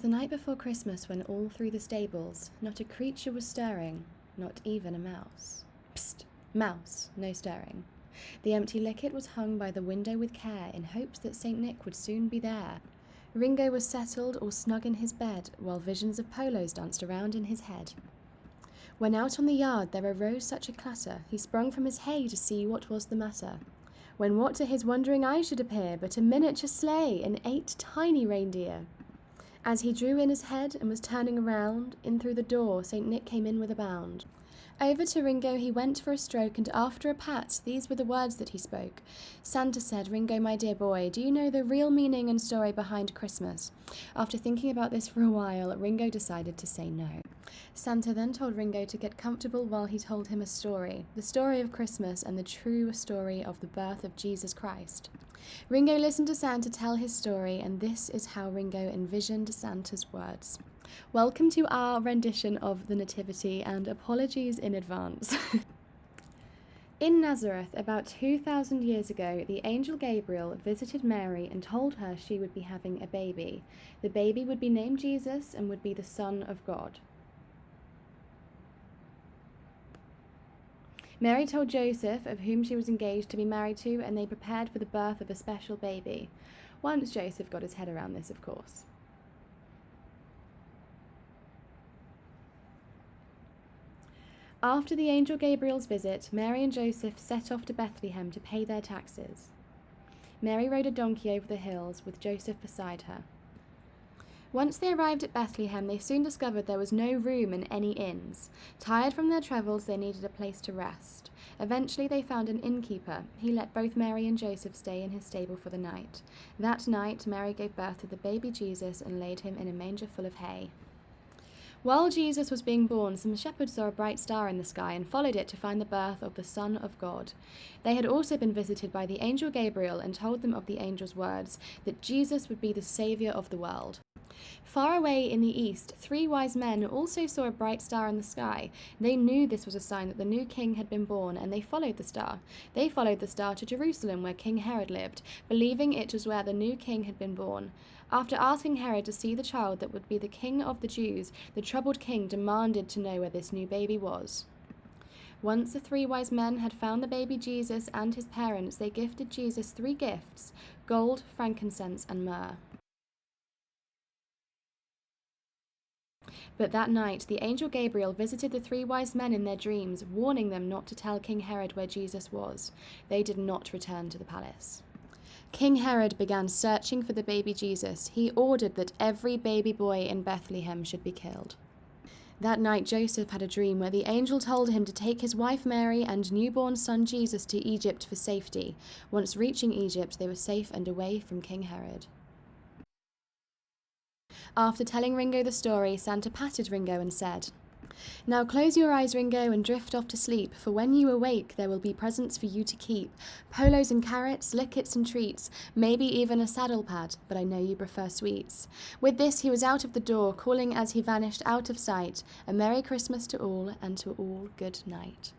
was the night before Christmas when all through the stables not a creature was stirring, not even a mouse. Psst! Mouse, no stirring. The empty licket was hung by the window with care in hopes that St. Nick would soon be there. Ringo was settled all snug in his bed while visions of polos danced around in his head. When out on the yard there arose such a clatter, he sprung from his hay to see what was the matter. When what to his wondering eye should appear but a miniature sleigh and 8 tiny reindeer. As he drew in his head and was turning around, in through the door St. Nick came in with a bound. Over to Ringo he went for a stroke, and after a pat, these were the words that he spoke. Santa said, "Ringo, my dear boy, do you know the real meaning and story behind Christmas?" After thinking about this for a while, Ringo decided to say no. Santa then told Ringo to get comfortable while he told him a story, the story of Christmas and the true story of the birth of Jesus Christ. Ringo listened to Santa tell his story, and this is how Ringo envisioned Santa's words. Welcome to our rendition of the Nativity, and apologies in advance. In Nazareth, about 2,000 years ago, the angel Gabriel visited Mary and told her she would be having a baby. The baby would be named Jesus and would be the Son of God. Mary told Joseph, of whom she was engaged to be married to, and they prepared for the birth of a special baby. Once Joseph got his head around this, of course. After the angel Gabriel's visit, Mary and Joseph set off to Bethlehem to pay their taxes. Mary rode a donkey over the hills, with Joseph beside her. Once they arrived at Bethlehem, they soon discovered there was no room in any inns. Tired from their travels, they needed a place to rest. Eventually, they found an innkeeper. He let both Mary and Joseph stay in his stable for the night. That night, Mary gave birth to the baby Jesus and laid him in a manger full of hay. While Jesus was being born, some shepherds saw a bright star in the sky and followed it to find the birth of the Son of God. They had also been visited by the angel Gabriel and told them of the angel's words, that Jesus would be the Saviour of the world. Far away in the east, 3 wise men also saw a bright star in the sky. They knew this was a sign that the new king had been born, and they followed the star. They followed the star to Jerusalem, where King Herod lived, believing it was where the new king had been born. After asking Herod to see the child that would be the king of the Jews, the troubled king demanded to know where this new baby was. Once the 3 wise men had found the baby Jesus and his parents, they gifted Jesus 3 gifts: gold, frankincense, and myrrh. But that night the angel Gabriel visited the 3 wise men in their dreams, warning them not to tell King Herod where Jesus was. They did not return to the palace. King Herod began searching for the baby Jesus. He ordered that every baby boy in Bethlehem should be killed. That night Joseph had a dream where the angel told him to take his wife Mary and newborn son Jesus to Egypt for safety. Once reaching Egypt, they were safe and away from King Herod. After telling Ringo the story, Santa patted Ringo and said, "Now close your eyes, Ringo, and drift off to sleep, for when you awake there will be presents for you to keep. Polos and carrots, lickets and treats, maybe even a saddle pad, but I know you prefer sweets." With this he was out of the door, calling as he vanished out of sight, "A Merry Christmas to all, and to all good night."